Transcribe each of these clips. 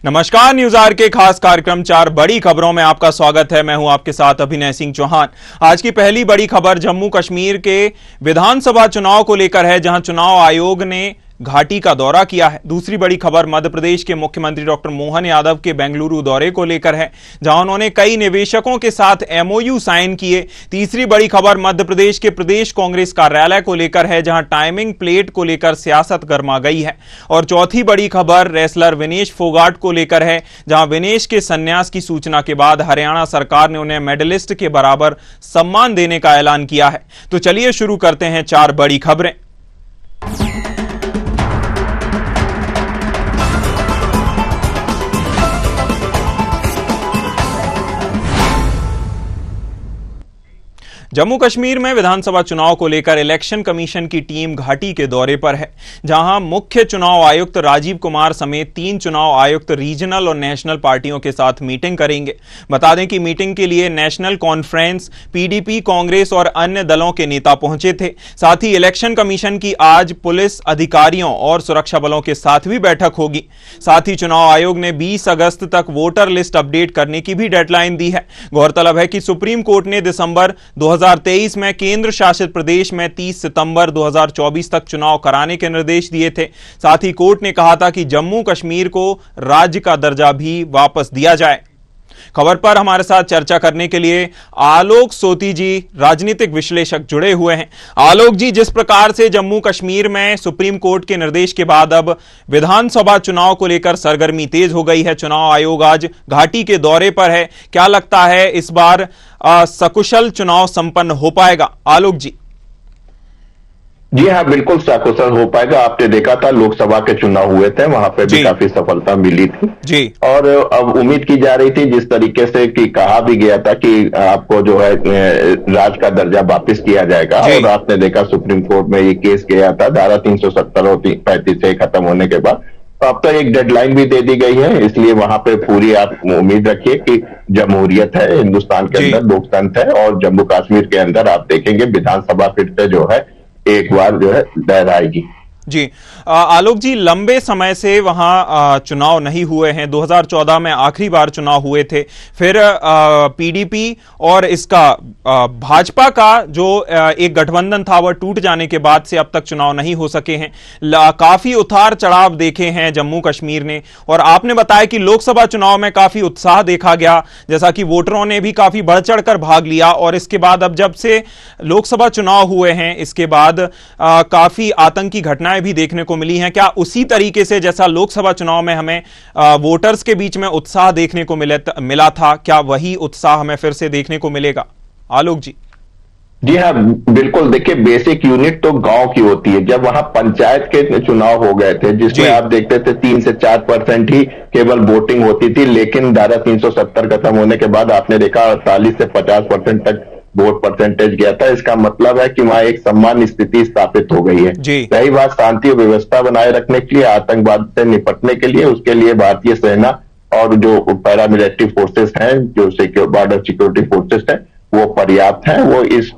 नमस्कार, news are के खास कार्यक्रम 4 बड़ी खबरों में आपका स्वागत है। मैं हूं आपके साथ अभिनय सिंह चौहान। आज की पहली बड़ी खबर जम्मू कश्मीर के विधानसभा चुनाव को लेकर है, जहां चुनाव आयोग ने घाटी का दौरा किया है। दूसरी बड़ी खबर मध्य प्रदेश के मुख्यमंत्री डॉक्टर मोहन यादव के बेंगलुरु दौरे को लेकर है, जहां उन्होंने कई निवेशकों के साथ एमओयू साइन किए। तीसरी बड़ी खबर मध्य प्रदेश के प्रदेश कांग्रेस कार्यालय को लेकर है, जहां टाइमिंग प्लेट को लेकर सियासत गर्मा गई है। और चौथी बड़ी खबर रेसलर विनेश फोगाट को लेकर है, जहां विनेश के संन्यास की सूचना के बाद हरियाणा सरकार ने उन्हें मेडलिस्ट के बराबर सम्मान देने का ऐलान किया है। तो चलिए शुरू करते हैं 4 बड़ी खबरें। जम्मू कश्मीर में विधानसभा चुनाव को लेकर इलेक्शन कमीशन की टीम घाटी के दौरे पर है, जहां मुख्य चुनाव आयुक्त राजीव कुमार समेत 3 चुनाव आयुक्त रीजनल और नेशनल पार्टियों के साथ मीटिंग करेंगे। बता दें कि मीटिंग के लिए नेशनल कॉन्फ्रेंस, पीडीपी, कांग्रेस और अन्य दलों के नेता पहुंचे थे। साथ ही इलेक्शन कमीशन की आज पुलिस अधिकारियों और सुरक्षा बलों के साथ भी बैठक होगी। साथ ही चुनाव आयोग ने 20 अगस्त तक वोटर लिस्ट अपडेट करने की भी डेडलाइन दी है। गौरतलब है कि सुप्रीम कोर्ट ने दिसंबर 2023 में केंद्र शासित प्रदेश में 30 सितंबर 2024 तक चुनाव कराने के निर्देश दिए थे। साथ ही कोर्ट ने कहा था कि जम्मू कश्मीर को राज्य का दर्जा भी वापस दिया जाए। खबर पर हमारे साथ चर्चा करने के लिए आलोक सोती जी, राजनीतिक विश्लेषक, जुड़े हुए हैं। आलोक जी, जिस प्रकार से जम्मू कश्मीर में सुप्रीम कोर्ट के निर्देश के बाद अब विधानसभा चुनाव को लेकर सरगर्मी तेज हो गई है, चुनाव आयोग आज घाटी के दौरे पर है, क्या लगता है इस बार सकुशल चुनाव संपन्न हो पाएगा? आलोक जी। जी हाँ, बिल्कुल सकुशल हो पाएगा। आपने देखा था लोकसभा के चुनाव हुए थे, वहां पे भी काफी सफलता मिली थी जी। और अब उम्मीद की जा रही थी, जिस तरीके से कि कहा भी गया था कि आपको जो है राज्य का दर्जा वापस किया जाएगा, और आपने देखा सुप्रीम कोर्ट में ये केस गया था धारा 370 और 35 से खत्म होने के बाद। तो अब तो एक डेडलाइन भी दे दी गई है, इसलिए वहां पे पूरी आप उम्मीद रखिए कि जमहूरियत है हिंदुस्तान के अंदर, लोकतंत्र है, और जम्मू कश्मीर के अंदर आप देखेंगे विधानसभा फिर से जो है एक बार जो है लहराएगी। जी आलोक जी, लंबे समय से वहां चुनाव नहीं हुए हैं। 2014 में आखिरी बार चुनाव हुए थे, फिर पीडीपी और इसका भाजपा का जो एक गठबंधन था वह टूट जाने के बाद से अब तक चुनाव नहीं हो सके हैं। काफी उतार चढ़ाव देखे हैं जम्मू कश्मीर ने, और आपने बताया कि लोकसभा चुनाव में काफी उत्साह देखा गया, जैसा कि वोटरों ने भी काफी बढ़ चढ़कर भाग लिया। और इसके बाद अब जब से लोकसभा चुनाव हुए हैं, इसके बाद काफी आतंकी घटनाएं भी देखने को मिली हैं। क्या उसी तरीके से जैसा लोकसभा चुनाव में हमें वोटर्स के बीच में उत्साह देखने को मिला था, क्या वही उत्साह हमें फिर से देखने को मिलेगा? आलोक जी। जी हाँ, बिल्कुल। देखिए, बेसिक यूनिट तो गांव की होती है। जब वहां पंचायत के चुनाव हो गए थे, जिसमें आप देखते थे 3 से 4% ही केवल वोटिंग होती थी, लेकिन धारा 370 खत्म होने के बाद आपने देखा 48 से 50% तक वोट परसेंटेज गया था। इसका मतलब है कि वहां एक सम्मान स्थिति स्थापित हो गई है। रही बात शांति और व्यवस्था बनाए रखने के लिए, आतंकवाद से निपटने के लिए, उसके लिए भारतीय सेना और जो पैरामिलिट्री फोर्सेस हैं, जो बॉर्डर सिक्योरिटी फोर्सेस हैं, वो पर्याप्त हैं, वो इस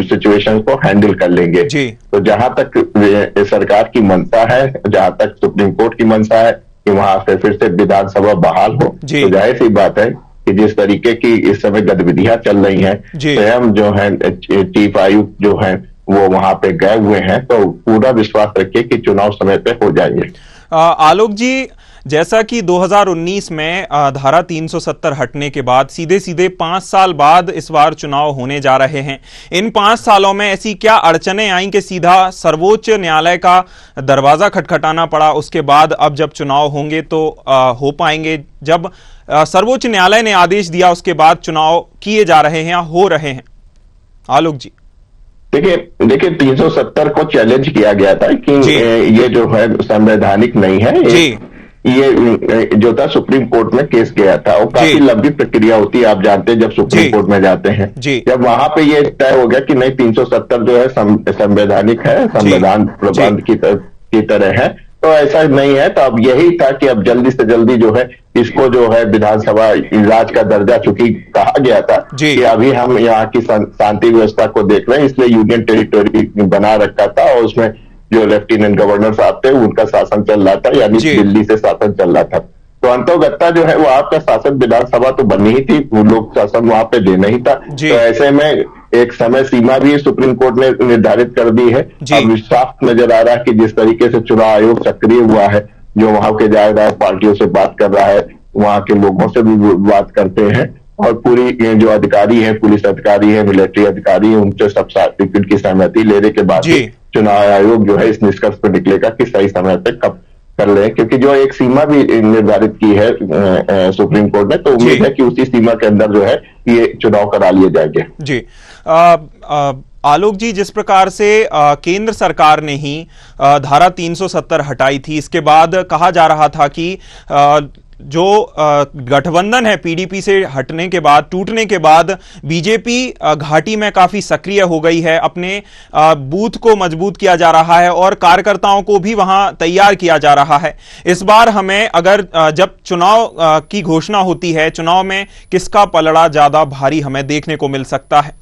सिचुएशन को हैंडल कर लेंगे। तो जहां तक सरकार की मंशा है, जहां तक सुप्रीम कोर्ट की मंशा है कि वहां से फिर से विधानसभा बहाल हो, तो जाहिर सी बात है कि जिस तरीके की इस समय गतिविधियां चल रही हैं, स्वयं जो है चीफ आयुक्त जो है वो वहां पे गए हुए हैं, तो पूरा विश्वास रखिए कि चुनाव समय पे हो जाएंगे। आलोक जी, जैसा कि 2019 में धारा 370 हटने के बाद सीधे सीधे 5 साल बाद इस बार चुनाव होने जा रहे हैं, इन 5 सालों में ऐसी क्या अड़चनें आई कि सीधा सर्वोच्च न्यायालय का दरवाजा खटखटाना पड़ा? उसके बाद अब जब चुनाव होंगे तो हो पाएंगे? जब सर्वोच्च न्यायालय ने आदेश दिया उसके बाद चुनाव किए जा रहे हैं या हो रहे हैं? आलोक जी। देखिए 370 को चैलेंज किया गया था कि ये जो है संवैधानिक नहीं है। ये जो था सुप्रीम कोर्ट में केस गया था, वो काफी लंबी प्रक्रिया होती है, आप जानते हैं। जब सुप्रीम कोर्ट में जाते हैं, जब वहां पे ये तय हो गया कि नहीं 370 जो है संवैधानिक है, संविधान प्रबंध की तरह है, तो ऐसा नहीं है। तो अब यही था कि अब जल्दी से जल्दी जो है इसको जो है विधानसभा राज्य का दर्जा, चूंकि कहा गया था कि अभी हम यहाँ की शांति व्यवस्था को देख रहे हैं, इसलिए यूनियन टेरिटोरी बना रखा था, और उसमें जो लेफ्टिनेंट गवर्नर साहब थे उनका शासन चल रहा था, यानी दिल्ली से शासन चल रहा था। तो अंतोगत्ता जो है वो आपका शासक विधानसभा तो बननी ही थी, वो लोग शासन वहां पे देना ही था। तो ऐसे में एक समय सीमा भी सुप्रीम कोर्ट ने निर्धारित कर दी है। अब साफ नजर आ रहा है कि जिस तरीके से चुनाव आयोग सक्रिय हुआ है, जो वहां के जायदार पार्टियों से बात कर रहा है, वहां के लोगों से भी बात करते हैं, और पूरी जो अधिकारी है, पुलिस अधिकारी है, मिलिट्री अधिकारी है, उनसे सब की सहमति लेने के बाद चुनाव आयोग जो है इस निष्कर्ष पर निकलेगा कि सही समय पे कब कर ले, क्योंकि जो एक सीमा भी निर्धारित की है सुप्रीम कोर्ट ने, तो उम्मीद है कि उसी सीमा के अंदर जो है ये चुनाव करा लिए जाएंगे। जी आलोक जी, जिस प्रकार से केंद्र सरकार ने ही धारा 370 हटाई थी, इसके बाद कहा जा रहा था कि जो गठबंधन है पीडीपी से हटने के बाद, टूटने के बाद बीजेपी घाटी में काफी सक्रिय हो गई है, अपने बूथ को मजबूत किया जा रहा है और कार्यकर्ताओं को भी वहां तैयार किया जा रहा है। इस बार हमें अगर जब चुनाव की घोषणा होती है, चुनाव में किसका पलड़ा ज्यादा भारी हमें देखने को मिल सकता है?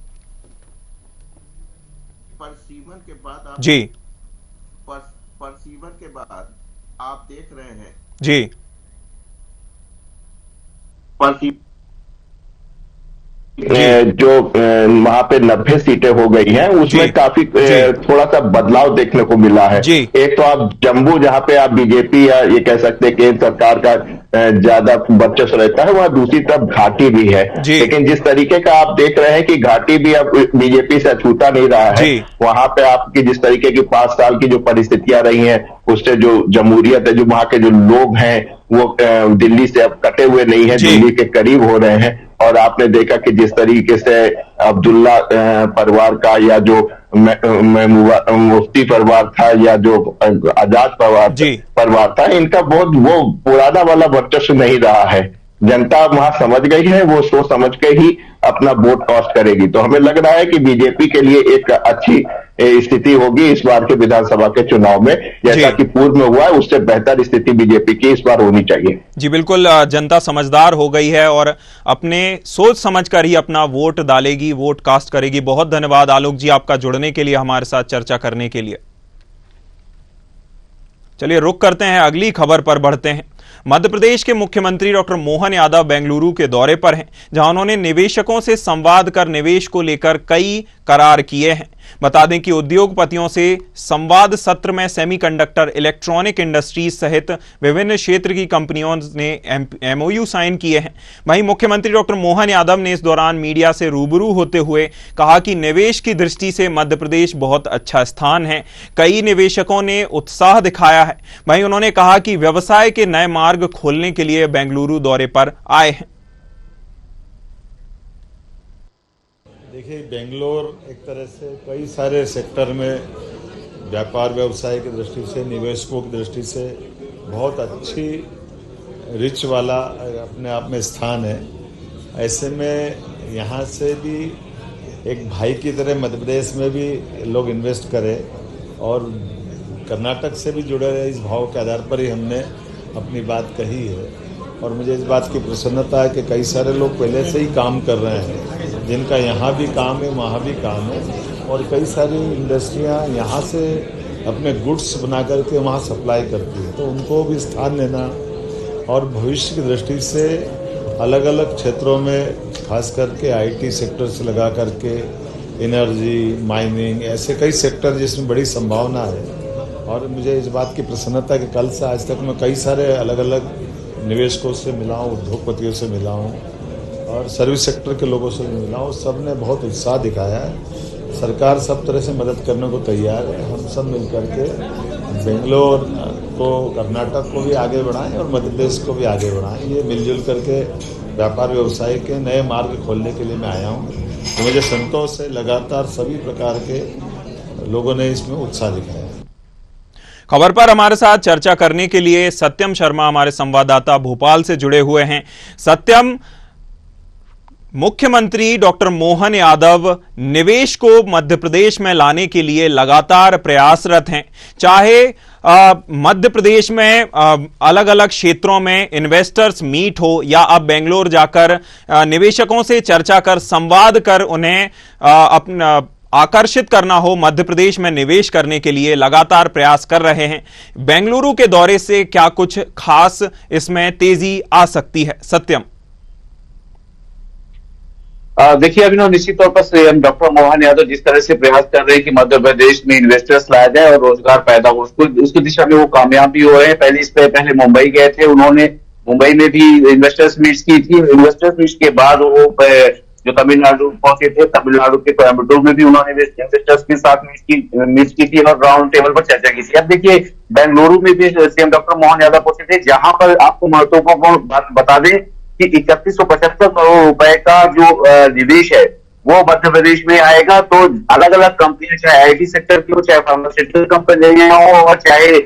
परसीवन के बाद जी परसीवन के बाद आप देख रहे हैं जी जो वहां पे 90 सीटें हो गई हैं, उसमें काफी थोड़ा सा बदलाव देखने को मिला है। एक तो आप जम्मू, जहां पे आप बीजेपी या ये कह सकते हैं केंद्र सरकार का ज्यादा वर्चस्व रहता है, वहां दूसरी तरफ घाटी भी है। लेकिन जिस तरीके का आप देख रहे हैं कि घाटी भी अब बीजेपी से अछूता नहीं रहा है, वहां पे आपकी जिस तरीके की 5 साल की जो परिस्थितियां रही हैं, उससे जो जमहूरियत है, जो वहां के जो लोग हैं वो दिल्ली से अब कटे हुए नहीं है, दिल्ली के करीब हो रहे हैं। और आपने देखा कि जिस तरीके से अब्दुल्ला परिवार का या जो मुफ्ती परिवार था या जो आजाद परिवार था, इनका बहुत वो पुराना वाला वर्चस्व नहीं रहा है। जनता वहां समझ गई है, वो सोच समझ के ही अपना वोट कास्ट करेगी। तो हमें लग रहा है कि बीजेपी के लिए एक अच्छी स्थिति होगी इस बार के विधानसभा के चुनाव में, जैसा कि पूर्व में हुआ है, उससे बेहतर स्थिति बीजेपी की इस बार होनी चाहिए। जी बिल्कुल, जनता समझदार हो गई है और अपने सोच समझकर ही अपना वोट डालेगी, वोट कास्ट करेगी। बहुत धन्यवाद आलोक जी आपका जुड़ने के लिए, हमारे साथ चर्चा करने के लिए। चलिए रुक करते हैं, अगली खबर पर बढ़ते हैं। मध्य प्रदेश के मुख्यमंत्री डॉक्टर मोहन यादव बेंगलुरु के दौरे पर हैं, जहां उन्होंने निवेशकों से संवाद कर निवेश को लेकर कई करार किए हैं। बता दें कि उद्योगपतियों से संवाद सत्र में सेमीकंडक्टर, इलेक्ट्रॉनिक इंडस्ट्रीज सहित विभिन्न क्षेत्र की कंपनियों ने एमओयू साइन किए हैं। वहीं मुख्यमंत्री डॉक्टर मोहन यादव ने इस दौरान मीडिया से रूबरू होते हुए कहा कि निवेश की दृष्टि से मध्य प्रदेश बहुत अच्छा स्थान है, कई निवेशकों ने उत्साह दिखाया है। वहीं उन्होंने कहा कि व्यवसाय के नए मार्ग खोलने के लिए बेंगलुरु दौरे पर आए हैं। देखिए, बेंगलोर एक तरह से कई सारे सेक्टर में व्यापार व्यवसाय की दृष्टि से, निवेशकों की दृष्टि से बहुत अच्छी रिच वाला अपने आप में स्थान है। ऐसे में यहाँ से भी एक भाई की तरह मध्य प्रदेश में भी लोग इन्वेस्ट करें और कर्नाटक से भी जुड़े रहे, इस भाव के आधार पर ही हमने अपनी बात कही है। और मुझे इस बात की प्रसन्नता है कि कई सारे लोग पहले से ही काम कर रहे हैं, जिनका यहाँ भी काम है, वहाँ भी काम है, और कई सारी इंडस्ट्रियाँ यहाँ से अपने गुड्स बना करके वहाँ सप्लाई करती है। तो उनको भी स्थान देना और भविष्य की दृष्टि से अलग अलग क्षेत्रों में, खास करके आईटी सेक्टर से लगा करके एनर्जी, माइनिंग, ऐसे कई सेक्टर जिसमें बड़ी संभावना है। और मुझे इस बात की प्रसन्नता है कि कल से आज तक मैं कई सारे अलग अलग निवेशकों से मिला हूँ, उद्योगपतियों से मिला हूँ और सर्विस सेक्टर के लोगों से मिला हूँ। सब ने बहुत उत्साह दिखाया है। सरकार सब तरह से मदद करने को तैयार है। हम सब मिल करके बेंगलोर को, कर्नाटक को भी आगे बढ़ाएं और मध्य प्रदेश को भी आगे बढ़ाएं। ये मिलजुल करके व्यापार व्यवसाय के नए मार्ग खोलने के लिए मैं आया हूँ। तो मुझे संतोष है, लगातार सभी प्रकार के लोगों ने इसमें उत्साह दिखाया। खबर पर हमारे साथ चर्चा करने के लिए सत्यम शर्मा हमारे संवाददाता भोपाल से जुड़े हुए हैं। सत्यम, मुख्यमंत्री डॉक्टर मोहन यादव निवेश को मध्य प्रदेश में लाने के लिए लगातार प्रयासरत हैं। चाहे मध्य प्रदेश में अलग अलग क्षेत्रों में इन्वेस्टर्स मीट हो या अब बेंगलोर जाकर निवेशकों से चर्चा कर, संवाद कर उन्हें अपना आकर्षित करना हो, मध्य प्रदेश में निवेश करने के लिए लगातार प्रयास कर रहे हैं। बेंगलुरु के दौरे से क्या कुछ खास इसमें तेजी आ सकती है? सत्यम। देखिए अभिनव, निश्चित तौर पर सीएम डॉक्टर मोहन यादव जिस तरह से प्रयास कर रहे हैं कि मध्य प्रदेश में इन्वेस्टर्स लाया जाए और रोजगार पैदा हो, उसकी दिशा में वो कामयाब भी हो रहे हैं। पहले मुंबई गए थे, उन्होंने मुंबई में भी इन्वेस्टर्स मीट्स की थी। इन्वेस्टर्स मीट्स के बाद वो जो तमिलनाडु पहुंचे थे, तमिलनाडु के कोयम्बटूर में भी उन्होंने इन्वेस्टर्स के साथ मीट की थी और राउंड टेबल पर चर्चा की थी। अब देखिए बेंगलुरु में भी सीएम डॉक्टर मोहन यादव पहुंचे थे, जहां पर आपको महत्वपूर्ण बात बता दें कि 3175 करोड़ रुपए का जो निवेश है वो मध्य प्रदेश में आएगा। तो अलग अलग कंपनियां, चाहे आईटी सेक्टर की हो, चाहे फार्मास्यूटिकल कंपनियां हो, और चाहे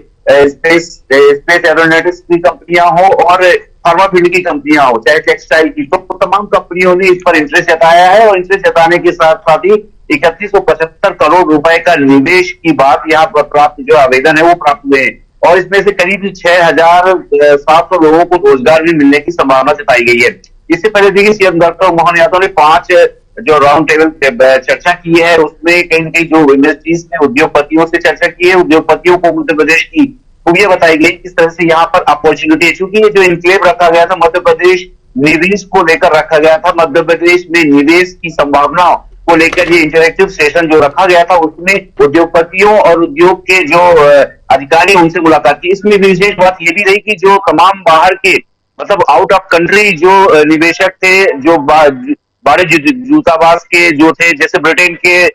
स्पेस एरोनॉटिक्स की कंपनियां हो, और फार्मा फील्ड की कंपनियां हो, चाहे टेक्सटाइल की, तो तमाम कंपनियों ने इस पर इंटरेस्ट जताया है। और इंटरेस्ट जताने के साथ साथ ही 3175 करोड़ रुपए का निवेश की बात यहाँ पर प्राप्त, जो आवेदन है वो प्राप्त हुए हैं। और इसमें से करीब 6700 लोगों को रोजगार भी मिलने की संभावना जताई गई है। इससे पहले देखिए सीएम डॉक्टर मोहन यादव ने 5 जो राउंड टेबल चर्चा की है, उसमें कहीं न कहीं जो इंडस्ट्रीज में उद्योगपतियों से चर्चा की है। उद्योगपतियों को मध्य प्रदेश की खूबियां बताई गई, किस तरह से यहाँ पर अपॉर्चुनिटी है। चूंकि ये जो इनक्लेव रखा गया था, मध्य प्रदेश निवेश को लेकर रखा गया था, मध्य प्रदेश में निवेश की संभावना को लेकर ये इंटरेक्टिव सेशन जो रखा गया था, उसमें उद्योगपतियों और उद्योग के जो अधिकारी उनसे मुलाकात की। इसमें विशेष बात ये भी रही कि जो तमाम बाहर के, मतलब आउट ऑफ कंट्री जो निवेशक थे, जो बड़े दूतावास के जो थे, जैसे ब्रिटेन के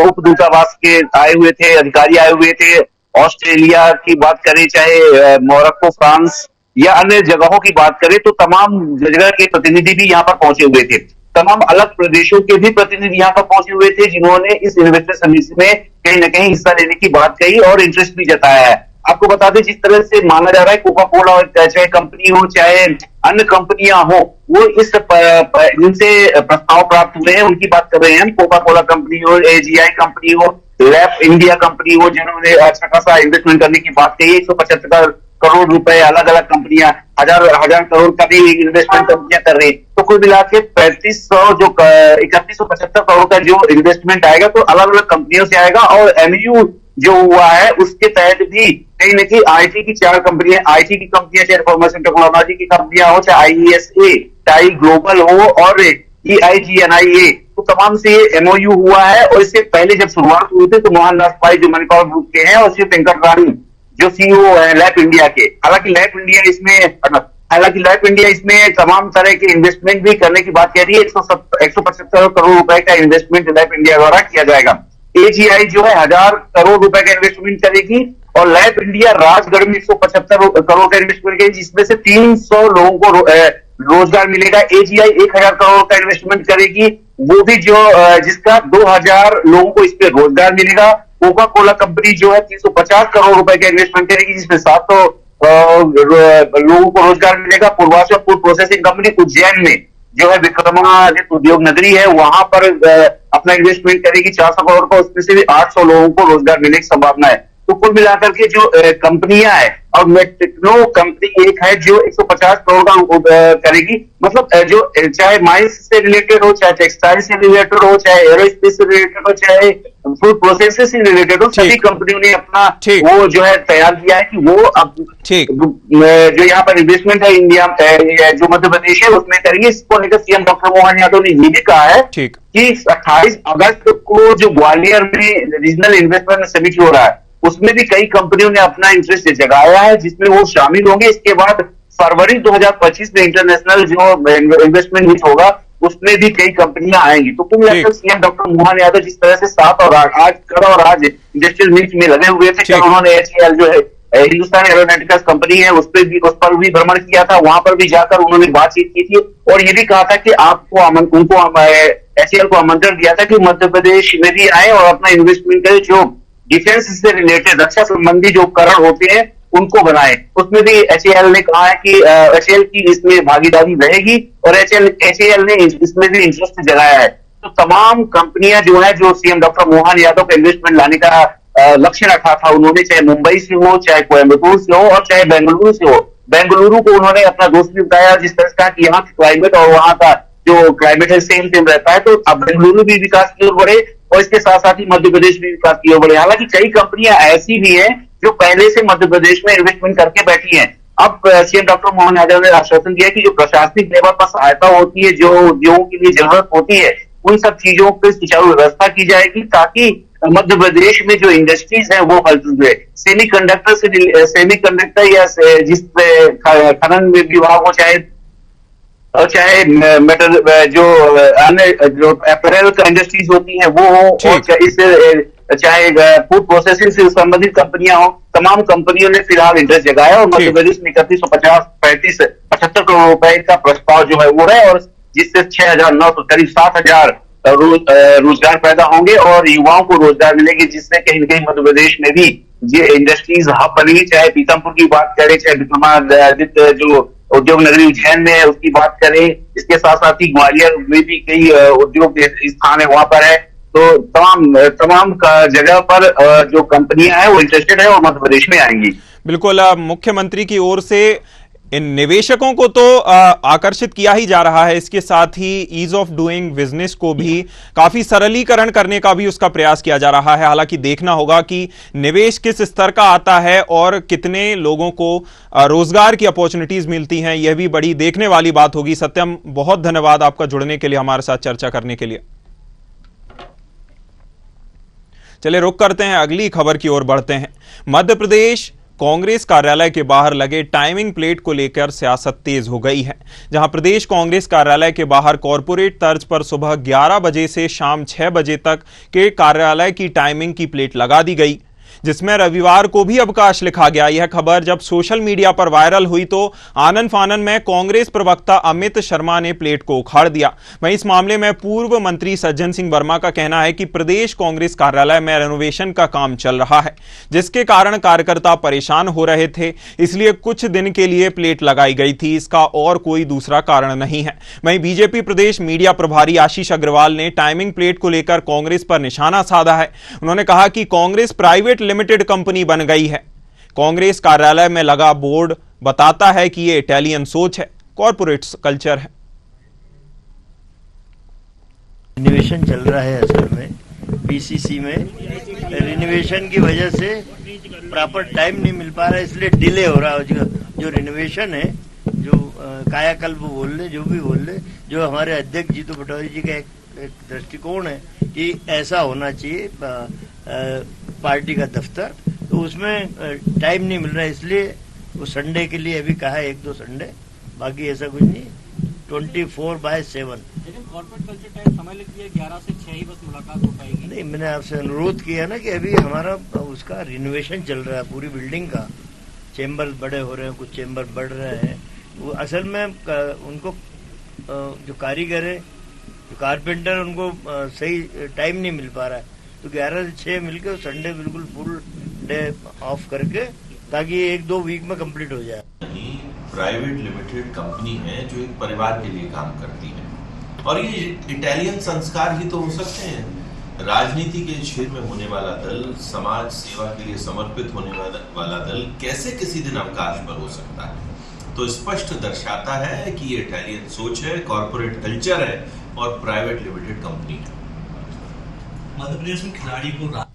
उप दूतावास के आए हुए थे, अधिकारी आए हुए थे, ऑस्ट्रेलिया की बात करें, चाहे मोरक्को, फ्रांस या अन्य जगहों की बात करें, तो तमाम जगह के प्रतिनिधि भी यहाँ पर पहुंचे हुए थे। तमाम अलग प्रदेशों के भी प्रतिनिधि यहाँ पर पहुंचे हुए थे, जिन्होंने इस इन्वेस्टर समिट में कहीं न कहीं हिस्सा लेने की बात कही और इंटरेस्ट भी जताया है। आपको बता दें, जिस तरह से माना जा रहा है, कोका कोला चाहे कंपनी हो, चाहे अन्य कंपनियां हो, वो इस जिनसे प्रस्ताव प्राप्त हुए हैं उनकी बात कर रहे हैं। कोका कोला कंपनी हो, एजीआई कंपनी हो, लैब इंडिया कंपनी हो, जिन्होंने अच्छा खासा इन्वेस्टमेंट करने की बात कही। 175 करोड़ रुपए अलग अलग कंपनियां, हजार करोड़ का भी इन्वेस्टमेंट कंपनियां कर रही है। तो कुल मिला के 3175 करोड़ का जो इन्वेस्टमेंट आएगा, तो अलग अलग कंपनियों से आएगा। और एमयू जो हुआ है उसके तहत भी कहीं न कहीं आईटी की 4 कंपनियां, आईटी की कंपनियां, चाहे इंफॉर्मेशन टेक्नोलॉजी की कंपनियां हो, चाहे आईईएसए, टाई ग्लोबल हो, और EIGNIA, तो तमाम से ये एमओयू हुआ है। और इससे पहले जब शुरुआत हुई थी, तो मोहनदास पाई जो मणिपाल ग्रुप के हैं, और शिव वेंकट रानी जो सीईओ है लैब इंडिया के। हालांकि लैब इंडिया इसमें तमाम तरह के इन्वेस्टमेंट भी करने की बात कह रही है। 175 करोड़ रुपए का इन्वेस्टमेंट लैब इंडिया द्वारा किया जाएगा। एजीआई जो है 1000 करोड़ रुपए का इन्वेस्टमेंट करेगी, और लैब इंडिया राजगढ़ में 175 करोड़ का इन्वेस्टमेंट करेगी, जिसमें से 300 लोगों को रोजगार मिलेगा। एजीआई 1000 करोड़ का इन्वेस्टमेंट करेगी, वो भी जो जिसका 2000 लोगों को इस पे रोजगार मिलेगा। कोका कोला कंपनी जो है 350 करोड़ रुपए का इन्वेस्टमेंट करेगी, जिसमें 700 लोगों को रोजगार मिलेगा। Purvanchal food processing company Ujjain में जो है विक्रमादित्य उद्योग नगरी है, वहां पर अपना इन्वेस्टमेंट करेगी 400 करोड़ का, उसमें से भी 800 लोगों को रोजगार मिलने की संभावना है। तो कुल मिलाकर के जो कंपनियां है, और टेक्नो कंपनी एक है जो 150 करोड़ का करेगी। मतलब जो चाहे माइंस से रिलेटेड हो, चाहे टेक्सटाइल से रिलेटेड हो, चाहे एरोस्पेस से रिलेटेड हो, चाहे फूड प्रोसेस से रिलेटेड हो, सभी कंपनियों ने अपना वो जो है तैयार किया है कि वो अब जो यहाँ पर इन्वेस्टमेंट है इंडिया जो मध्य प्रदेश है उसमें करेंगे। इसको लेकर सीएम डॉक्टर मोहन यादव ने ये भी कहा है कि 28 अगस्त को जो ग्वालियर में रीजनल इन्वेस्टमेंट समिट हो रहा है, उसमें भी कई कंपनियों ने अपना इंटरेस्ट जगाया है, जिसमें वो शामिल होंगे। इसके बाद फरवरी 2025 में इंटरनेशनल जो इन्वेस्टमेंट मीट होगा, उसमें भी कई कंपनियां आएंगी। तो कुल मिलाकर सीएम डॉक्टर मोहन यादव जिस तरह से 7 और 8 इंडस्ट्रियल मीट में लगे हुए थे, कल उन्होंने HAL जो है हिंदुस्तान एरोनॉटिक्स कंपनी है, उस पर भी भ्रमण किया था। वहां पर भी जाकर उन्होंने बातचीत की थी और ये भी कहा था कि उनको HAL को आमंत्रण दिया था कि मध्य प्रदेश में भी आए और अपना इन्वेस्टमेंट करें, जो डिफेंस से रिलेटेड रक्षा संबंधी जो उपकरण होते हैं उनको बनाए। उसमें भी HAL ने कहा है कि HAL की इसमें भागीदारी रहेगी और HAL ने इसमें भी इंटरेस्ट जगाया है। तो तमाम कंपनियां जो है, जो सीएम डॉक्टर मोहन यादव का इन्वेस्टमेंट लाने का लक्ष्य रखा था उन्होंने, चाहे मुंबई से हो, चाहे कोयम्बटूर से हो और चाहे बेंगलुरु से हो। बेंगलुरु को उन्होंने अपना दोस्त भी बताया, जिस तरह से कहा कि यहाँ का क्लाइमेट और वहां का जो क्लाइमेट है सेम सेम रहता है। तो अब बेंगलुरु भी विकास की ओर बढ़े और इसके साथ साथ ही मध्य प्रदेश भी विकास की ओर बढ़े। हालांकि कई कंपनियां ऐसी भी हैं जो पहले से मध्य प्रदेश में इन्वेस्टमेंट करके बैठी हैं। अब सीएम डॉक्टर मोहन यादव ने आश्वासन दिया कि जो प्रशासनिक लेवल पर सहायता होती है, जो उद्योगों के लिए जरूरत होती है, उन सब चीजों की सुचारू व्यवस्था की जाएगी ताकि मध्य प्रदेश में जो इंडस्ट्रीज है वो फलती हुए सेमीकंडक्टर या जिस खनन विभाग हो, चाहे मेटल जो अन्य जो अपैरल इंडस्ट्रीज होती है वो हो, और चाहे फूड प्रोसेसिंग से संबंधित कंपनियां हो, तमाम कंपनियों ने फिलहाल इंटरेस्ट जगाया और मध्य प्रदेश में 75 करोड़ रुपए का प्रस्ताव जो है वो है, और जिससे 6,900 करीब 7,000 रोजगार पैदा होंगे और युवाओं को रोजगार मिलेगी, जिससे कहीं न कहीं मध्य प्रदेश में भी ये इंडस्ट्रीज हब बनेगी। चाहे पीतमपुर की बात करें, चाहे विक्रमादित्य जो उद्योग नगरी उज्जैन में है उसकी बात करें, इसके साथ साथ ही ग्वालियर में भी कई उद्योग स्थान है वहां पर है। तो तमाम जगह पर जो कंपनियां हैं वो इंटरेस्टेड है और मध्य प्रदेश में आएंगी। बिल्कुल, मुख्यमंत्री की ओर से इन निवेशकों को तो आकर्षित किया ही जा रहा है, इसके साथ ही ईज ऑफ डूइंग बिजनेस को भी काफी सरलीकरण करने का भी उसका प्रयास किया जा रहा है। हालांकि देखना होगा कि निवेश किस स्तर का आता है और कितने लोगों को रोजगार की अपॉर्चुनिटीज मिलती हैं, यह भी बड़ी देखने वाली बात होगी। सत्यम, बहुत धन्यवाद आपका जुड़ने के लिए, हमारे साथ चर्चा करने के लिए। चलिए रुक करते हैं, अगली खबर की ओर बढ़ते हैं। मध्य प्रदेश कांग्रेस कार्यालय के बाहर लगे टाइमिंग प्लेट को लेकर सियासत तेज हो गई है, जहां प्रदेश कांग्रेस कार्यालय के बाहर कॉरपोरेट तर्ज पर सुबह 11 बजे से शाम 6 बजे तक के कार्यालय की टाइमिंग की प्लेट लगा दी गई, जिसमें रविवार को भी अवकाश लिखा गया। यह खबर जब सोशल मीडिया पर वायरल हुई तो आनन फानन में कांग्रेस प्रवक्ता अमित शर्मा ने प्लेट को उखाड़ दिया। वहीं इस मामले में पूर्व मंत्री सज्जन सिंह वर्मा का कहना है कि प्रदेश कांग्रेस कार्यालय में रेनोवेशन का काम चल रहा है, जिसके कारण कार्यकर्ता परेशान हो रहे थे, इसलिए कुछ दिन के लिए प्लेट लगाई गई थी, इसका और कोई दूसरा कारण नहीं है। वहीं बीजेपी प्रदेश मीडिया प्रभारी आशीष अग्रवाल ने टाइमिंग प्लेट को लेकर कांग्रेस पर निशाना साधा है। उन्होंने कहा कि कांग्रेस प्राइवेट लिमिटेड कंपनी बन गई है। कांग्रेस कार्यालय में लगा बोर्ड बताता है कि यह इटालियन सोच है, कॉर्पोरेट कल्चर है। रिनोवेशन चल रहा है, असल में पीसीसी में रिनोवेशन की वजह से प्रॉपर टाइम नहीं मिल पा रहा है, इसलिए डिले हो रहा है। जो रिनोवेशन है, जो कायाकल्प बोल ले, जो भी बोल ले, जो हमारे अध्यक्ष जीतू पटवारी जी का एक दृष्टिकोण है कि ऐसा होना चाहिए पार्टी का दफ्तर, तो उसमें टाइम नहीं मिल रहा है, इसलिए वो संडे के लिए अभी कहा है 1-2 संडे, बाकी ऐसा कुछ नहीं, 24/7। लेकिन कॉर्पोरेट कल्चर टाइम समय लिख दिया 11 से 6 ही बस मुलाकात हो पाएगी। नहीं, मैंने आपसे अनुरोध किया ना कि अभी हमारा उसका रिनोवेशन चल रहा है, पूरी बिल्डिंग का, चेम्बर बड़े हो रहे हैं, कुछ चेम्बर बढ़ रहे हैं। वो असल में उनको जो कारीगर है, जो कारपेंटर, उनको सही टाइम नहीं मिल पा रहा है, तो 11 से 6 मिलकर संडे बिल्कुल फुल डे ऑफ करके, ताकि 1-2 वीक में कंप्लीट हो जाए। प्राइवेट लिमिटेड कंपनी है जो एक परिवार के लिए काम करती है, और ये इटालियन संस्कार ही तो हो सकते हैं। राजनीति के क्षेत्र में होने वाला दल, समाज सेवा के लिए समर्पित होने वाला दल कैसे किसी दिन अवकाश पर हो सकता है? तो स्पष्ट दर्शाता है कि ये इटालियन सोच है, कॉर्पोरेट कल्चर है और प्राइवेट लिमिटेड कंपनी है। मध्य प्रदेश में खिलाड़ी को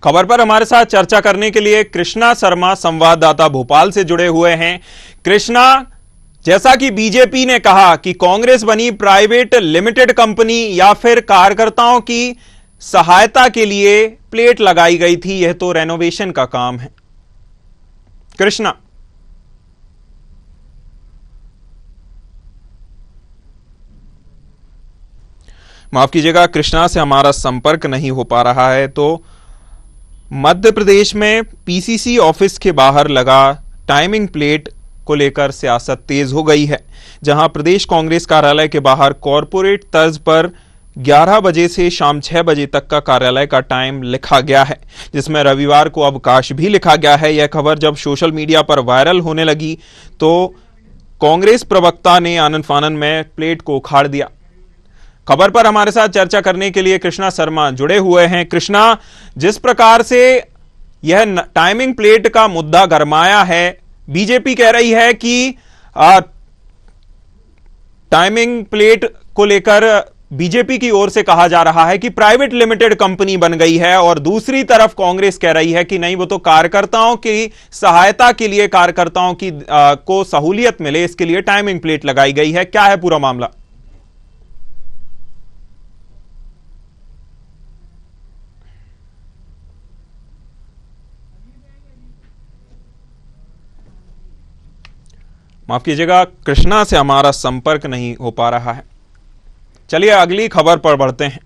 खबर पर हमारे साथ चर्चा करने के लिए कृष्णा शर्मा संवाददाता भोपाल से जुड़े हुए हैं। कृष्णा, जैसा कि बीजेपी ने कहा कि कांग्रेस बनी प्राइवेट लिमिटेड कंपनी या फिर कार्यकर्ताओं की सहायता के लिए प्लेट लगाई गई थी, यह तो रेनोवेशन का काम है। कृष्णा, माफ कीजिएगा, कृष्णा से हमारा संपर्क नहीं हो पा रहा है। तो मध्य प्रदेश में पीसीसी ऑफिस के बाहर लगा टाइमिंग प्लेट को लेकर सियासत तेज हो गई है, जहां प्रदेश कांग्रेस कार्यालय के बाहर कॉरपोरेट तर्ज पर 11 बजे से शाम 6 बजे तक का कार्यालय का टाइम लिखा गया है, जिसमें रविवार को अवकाश भी लिखा गया है। यह खबर जब सोशल मीडिया पर वायरल होने लगी तो कांग्रेस प्रवक्ता ने आनन फानन में प्लेट को उखाड़ दिया। खबर पर हमारे साथ चर्चा करने के लिए कृष्णा शर्मा जुड़े हुए हैं। कृष्णा, जिस प्रकार से यह टाइमिंग प्लेट का मुद्दा गरमाया है, बीजेपी कह रही है कि टाइमिंग प्लेट को लेकर बीजेपी की ओर से कहा जा रहा है कि प्राइवेट लिमिटेड कंपनी बन गई है, और दूसरी तरफ कांग्रेस कह रही है कि नहीं, वो तो कार्यकर्ताओं की सहायता के लिए, कार्यकर्ताओं की को सहूलियत मिले, इसके लिए टाइमिंग प्लेट लगाई गई है। क्या है पूरा मामला? माफ कीजिएगा, कृष्णा से हमारा संपर्क नहीं हो पा रहा है। चलिए अगली खबर पर बढ़ते हैं।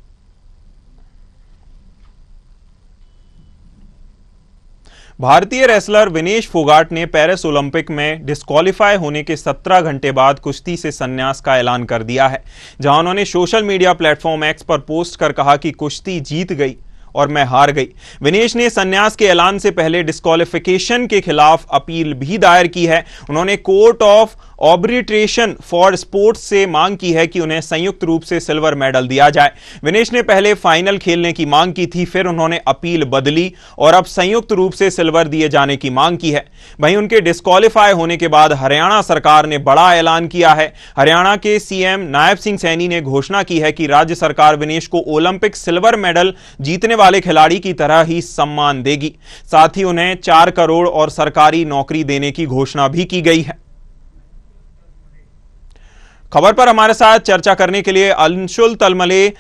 भारतीय रेसलर विनेश फोगाट ने पेरिस ओलंपिक में डिस्क्वालीफाई होने के 17 घंटे बाद कुश्ती से संन्यास का ऐलान कर दिया है, जहां उन्होंने सोशल मीडिया प्लेटफॉर्म एक्स पर पोस्ट कर कहा कि कुश्ती जीत गई और मैं हार गई। विनेश ने संन्यास के ऐलान से पहले डिस्क्वालिफिकेशन के खिलाफ अपील भी दायर की है। उन्होंने court of arbitration for sports से मांग की है कि उन्हें संयुक्त रूप से सिल्वर मेडल दिया जाए। विनेश ने पहले फाइनल खेलने की मांग की थी, फिर उन्होंने अपील बदली और अब संयुक्त रूप से सिल्वर दिए जाने की मांग की है। वहीं उनके डिस्क्वालीफाई होने के बाद हरियाणा सरकार ने बड़ा ऐलान किया है। हरियाणा के सीएम नायब सिंह सैनी ने घोषणा की है कि राज्य सरकार विनेश को ओलंपिक सिल्वर मेडल जीतने वाले खिलाड़ी की तरह ही सम्मान देगी। साथ ही उन्हें 4 करोड़ और सरकारी नौकरी देने की घोषणा भी की गई है। खबर पर हमारे साथ चर्चा करने के लिए अंशुल तलमले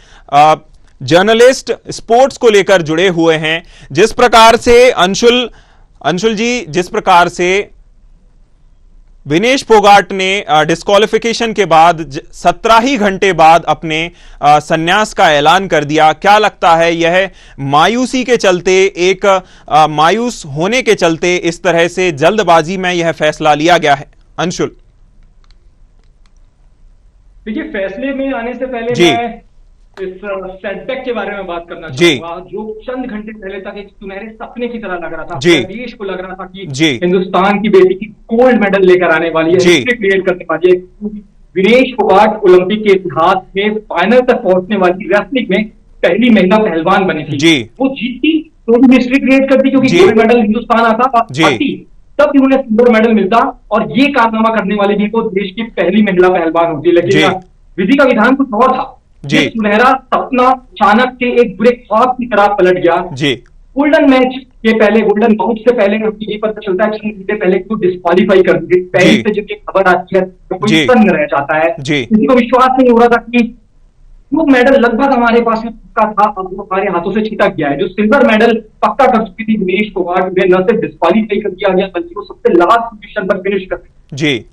जर्नलिस्ट स्पोर्ट्स को लेकर जुड़े हुए हैं। जिस प्रकार से अंशुल जी, जिस प्रकार से विनेश फोगाट ने डिस्क्वालिफिकेशन के बाद 17 ही घंटे बाद अपने संन्यास का ऐलान कर दिया, क्या लगता है यह मायूसी के चलते, एक मायूस होने के चलते इस तरह से जल्दबाजी में यह फैसला लिया गया है? अंशुल देखिए, फैसले में आने से पहले मैं इस सेटबैक के बारे में बात करना चाहूंगा, जो चंद घंटे पहले तक एक सुनहरे सपने की तरह लग रहा था। देश को लग रहा था कि हिंदुस्तान की बेटी की गोल्ड मेडल लेकर आने वाली है, हिस्ट्री क्रिएट करने वाली है। विनेश फोगाट ओलंपिक के इतिहास में फाइनल तक पहुंचने वाली रेसलिंग में पहली महिला पहलवान बनी थी। वो जीतती तो भी हिस्ट्री क्रिएट करती, क्योंकि गोल्ड मेडल हिंदुस्तान आता तब भी उन्हें सिल्वर मेडल मिलता, और ये कारनामा करने वाली भी वो देश की पहली महिला पहलवान होती। लेकिन विधि का विधान कुछ और था। सुनहरा सपना अचानक से एक बुरे ख्वाब की तरह पलट गया। गोल्डन मैच के पहले, गोल्डन बाउट से पहले ये पता चलता है कि पहले तो डिस्क्वालीफाई कर दी। पहले से जब ये खबर आती है तो कोई सन्न रह जाता है, किसी को विश्वास नहीं हो रहा था कि वो मेडल लगभग हमारे पास पक्का था, अब वो हमारे हाथों से छिटक गया है। जो सिल्वर मेडल पक्का कर चुकी थी विनेश फोगाट, उन्हें न सिर्फ डिस्क्वालीफाई कर दिया गया बल्कि वो सबसे लास्ट पोजीशन पर फिनिश कर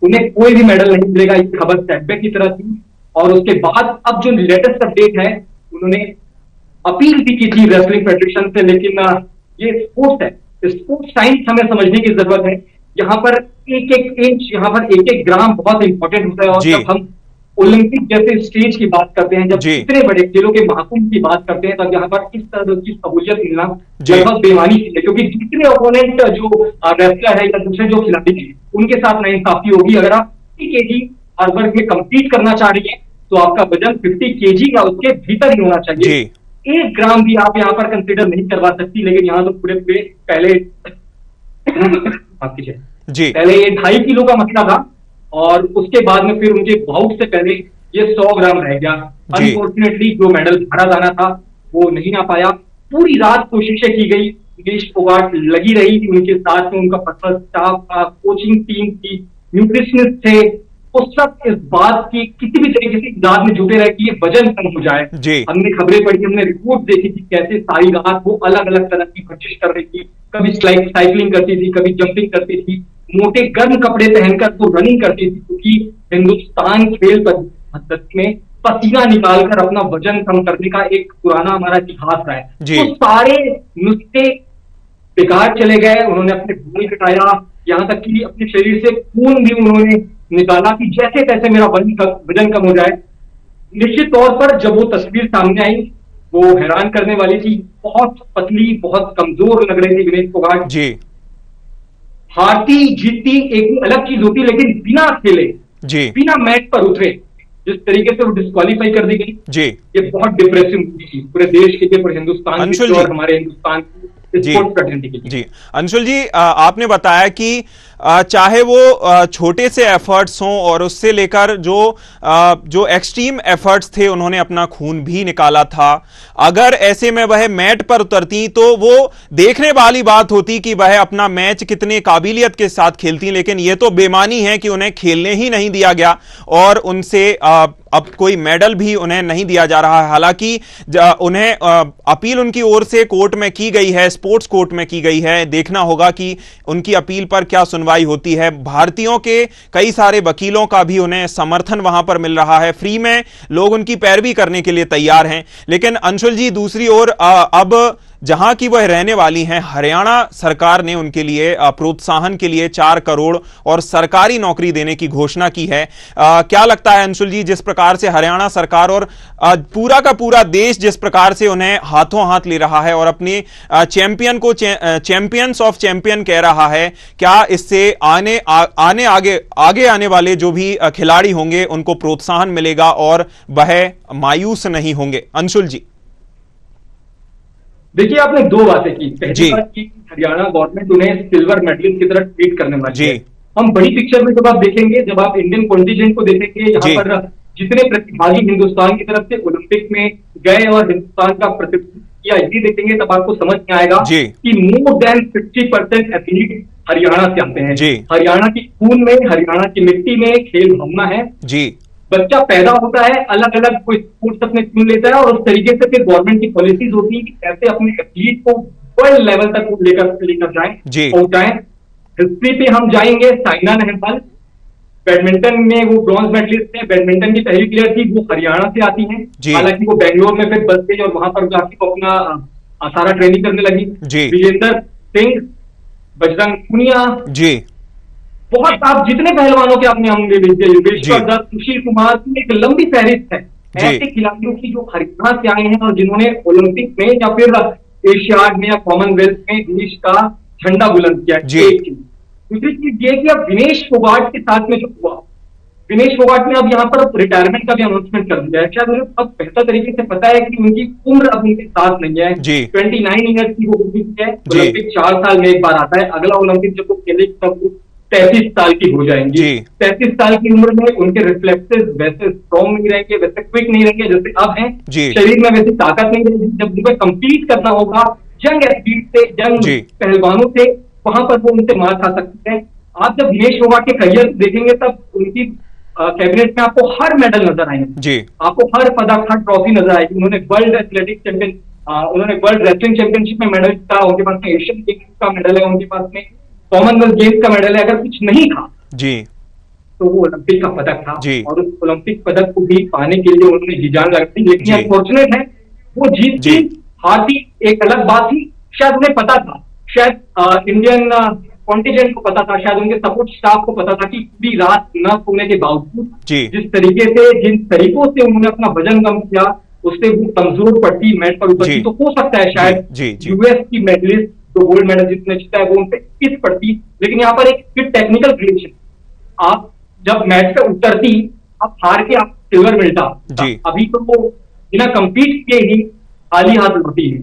उन्हें कोई भी मेडल नहीं मिलेगा। ये खबर सेटबैक की तरह थी। और उसके बाद अब जो लेटेस्ट अपडेट है, उन्होंने अपील भी की थी रेसलिंग फेडरेशन से, लेकिन ये स्पोर्ट्स है, स्पोर्ट्स साइंस हमें समझने की जरूरत है। यहाँ पर एक एक इंच, यहाँ पर एक एक ग्राम बहुत इंपॉर्टेंट होता है। और जब हम ओलंपिक जैसे स्टेज की बात करते हैं, जब इतने बड़े खेलों के महाकुंभ की बात करते हैं, तब यहाँ पर इस तरह की सहूलियत मिलना लगभग बेमानी है, क्योंकि दूसरे ओपोनेंट जो रेसलर है या दूसरे जो खिलाड़ी हैं, उनके साथ नाइंसाफी होगी। अगर आप 50 kg हर वर्ग में कंप्लीट करना चाह रही है तो आपका वजन 50 kg का उसके भीतर ही होना चाहिए। 1 ग्राम भी आप यहाँ पर कंसिडर नहीं करवा सकती। लेकिन यहाँ तो पूरे पहले पहले ये 2.5 किलो का मसला था, और उसके बाद में फिर उनके बाउट से पहले ये 100 ग्राम रह गया। अनफॉर्चुनेटली जो मेडल हारा जाना था वो नहीं आ पाया। पूरी रात कोशिशें की गई, विनेश फोगाट लगी रही थी उनके साथ में, उनका पर्सनल स्टाफ था, कोचिंग टीम थी, न्यूट्रिशनिस्ट थे, वो सब इस बात की किसी भी तरीके से इजाद में जुटे रहे कि ये वजन कम हो जाए। हमने खबरें पढ़ी, हमने रिपोर्ट देखी थी कैसे सारी रात वो अलग अलग तरह की कोशिश कर रही थी। कभी साइकिलिंग करती थी, कभी जंपिंग करती थी, मोटे गर्म कपड़े पहनकर वो रनिंग करती थी, क्योंकि हिंदुस्तान खेल पद्धति में पसीना निकालकर अपना वजन कम करने का एक पुराना हमारा इतिहास रहा है। तो सारे नुस्खे बेकार चले गए। उन्होंने अपने बाल कटाया, यहाँ तक कि अपने शरीर से खून भी उन्होंने निकाला कि जैसे तैसे मेरा वजन कम हो जाए। निश्चित तौर पर जब वो तस्वीर सामने आई, वो हैरान करने वाली थी। बहुत पतली, बहुत कमजोर लग रही थी विनेश फोगाट। हारती जीतती एक अलग चीज होती, लेकिन बिना खेले, बिना मैच पर उतरे, जिस तरीके से वो डिस्क्वालीफाई कर दी गई, ये बहुत डिप्रेसिंग थी पूरे देश के लिए, पूरे हिंदुस्तान के और हमारे हिंदुस्तान की। जी अंशुल जी, आपने बताया कि चाहे वो छोटे से एफर्ट्स हों और उससे लेकर जो एक्सट्रीम एफर्ट्स थे, उन्होंने अपना खून भी निकाला था। अगर ऐसे में वह मैट पर उतरती तो वो देखने वाली बात होती कि वह अपना मैच कितने काबिलियत के साथ खेलती, लेकिन यह तो बेईमानी है कि उन्हें खेलने ही नहीं दिया गया और उनसे अब कोई मेडल भी उन्हें नहीं दिया जा रहा है। हालांकि उन्हें अपील उनकी ओर से कोर्ट में की गई है, स्पोर्ट्स कोर्ट में की गई है। देखना होगा कि उनकी अपील पर क्या सुनवाई होती है। भारतीयों के कई सारे वकीलों का भी उन्हें समर्थन वहां पर मिल रहा है, फ्री में लोग उनकी पैरवी करने के लिए तैयार हैं। लेकिन अंशुल जी, दूसरी ओर अब जहां की वह रहने वाली हैं, हरियाणा सरकार ने उनके लिए प्रोत्साहन के लिए 4 करोड़ और सरकारी नौकरी देने की घोषणा की है। क्या लगता है अंशुल जी, जिस प्रकार से हरियाणा सरकार और पूरा का पूरा देश जिस प्रकार से उन्हें हाथों हाथ ले रहा है और अपने चैंपियन को चैंपियंस ऑफ चैंपियन कह रहा है, क्या इससे आगे आने वाले जो भी खिलाड़ी होंगे उनको प्रोत्साहन मिलेगा और वह मायूस नहीं होंगे? अंशुल जी। देखिए, आपने 2 बातें की। पहली बात की हरियाणा गवर्नमेंट उन्हें सिल्वर मेडलिस्ट की तरह ट्रीट करने वाली है। हम बड़ी पिक्चर में जब आप देखेंगे, जब आप इंडियन कॉन्टिजेंट को देखेंगे, यहाँ पर जितने प्रतिभागी हिंदुस्तान की तरफ से ओलंपिक में गए और हिंदुस्तान का प्रतिनिधित्व किया, ये देखेंगे तब आपको समझ में आएगा कि मोर देन 50% एथलीट हरियाणा से आते हैं। हरियाणा की खून में, हरियाणा की मिट्टी में खेल भावना है। बच्चा पैदा होता है, अलग अलग कोई स्पोर्ट्स अपने चुन लेता है और उस तरीके से फिर गवर्नमेंट की पॉलिसीज होती है कि कैसे अपने एथलीट को वर्ल्ड लेवल तक लेकर जाएं और जाएं। हिस्ट्री पे हम जाएंगे, साइना नेहवाल बैडमिंटन में वो ब्रॉन्ज मेडलिस्ट है। बैडमिंटन की पहली प्लेयर थी, वो हरियाणा से आती हैं। हालांकि वो बेंगलोर में फिर बस गई और वहां पर जाके वो अपना सारा ट्रेनिंग करने लगी। विजेंदर सिंह, बजरंग पुनिया, बहुत आप जितने पहलवानों के आपने होंगे, योगेश्वर दत्त, सुशील कुमार की एक लंबी फहरिस्त है ऐसे खिलाड़ियों की जो हरियाणा से आए हैं और जिन्होंने ओलंपिक में या फिर एशियाड में या कॉमनवेल्थ में देश का झंडा बुलंद किया। दूसरी चीज ये कि अब विनेश फोगाट के साथ में जो हुआ, विनेश फोगाट ने अब यहाँ पर रिटायरमेंट का भी अनाउंसमेंट कर दिया है। शायद उन्हें अब बेहतर तरीके से पता है कि उनकी उम्र अब उनके साथ नहीं है। 29 ईयर्स की वो है। ओलंपिक 4 साल में एक बार आता है। अगला ओलंपिक जब वो खेले तब 33 साल की हो जाएंगी। 33 साल की उम्र में उनके रिफ्लेक्सेस वैसे स्ट्रॉन्ग नहीं रहेंगे, वैसे क्विक नहीं रहेंगे जैसे अब हैं। शरीर में वैसी ताकत नहीं रहेगी। जब उन्हें कंपीट करना होगा यंग एथलीट से, यंग पहलवानों से, वहां पर वो उनसे मार खा सकते हैं। आप जब दिनेश फोगाट के करियर देखेंगे तब उनकी कैबिनेट में आपको हर मेडल नजर आएंगे, आपको हर पदक, हर ट्रॉफी नजर आएगी। उन्होंने वर्ल्ड एथलेटिक चैंपियन, उन्होंने वर्ल्ड रेसलिंग चैंपियनशिप में मेडल जीता, उनके पास में एशियन गेम्स का मेडल है, उनके पास में कॉमनवेल्थ गेम्स का मेडल है। अगर कुछ नहीं था तो वो ओलंपिक का पदक था और उस ओलंपिक पदक को भी पाने के लिए उन्होंने जी जान लगा दी। लेकिन अनफॉर्चुनेट है वो जीत हारती एक अलग बात थी। शायद उन्हें पता था, शायद इंडियन कॉन्टिजेंट को पता था, शायद उनके सपोर्ट स्टाफ को पता था कि पूरी रात न सोने के बावजूद जिस तरीके से, जिन तरीकों से उन्होंने अपना वजन कम किया, उससे वो कमजोर पड़ती, मैट पर उतरती। तो हो सकता है शायद यूएस की मेडलिस्ट जो गोल्ड मेडल जिसने जीता है वो उनसे किस पड़ती। लेकिन यहाँ पर एक टेक्निकल ग्रेडेशन, आप जब मैच पे उतरती, आप हार के आप सिल्वर मिलता, अभी तो वो बिना कंपीट किए ही खाली हाथ लौटी है।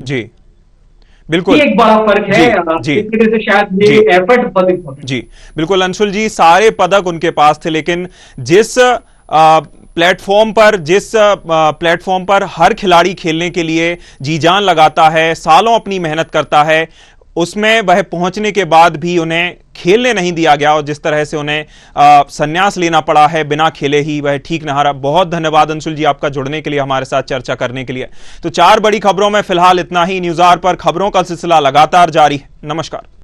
बिल्कुल, एक बड़ा फर्क है। इस वजह से शायद ये एफर्ट बहुत इंपॉर्टेंट। बिल्कुल अंशुल जी, सारे पदक उनके पास थे, लेकिन जिस प्लेटफॉर्म पर हर खिलाड़ी खेलने के लिए जी जान लगाता है, सालों अपनी मेहनत करता है, उसमें वह पहुंचने के बाद भी उन्हें खेलने नहीं दिया गया और जिस तरह से उन्हें संन्यास लेना पड़ा है बिना खेले ही, वह ठीक न रहा। बहुत धन्यवाद अंशुल जी आपका जुड़ने के लिए, हमारे साथ चर्चा करने के लिए। तो 4 बड़ी खबरों में फिलहाल इतना ही। न्यूज़ आवर पर खबरों का सिलसिला लगातार जारी है। नमस्कार।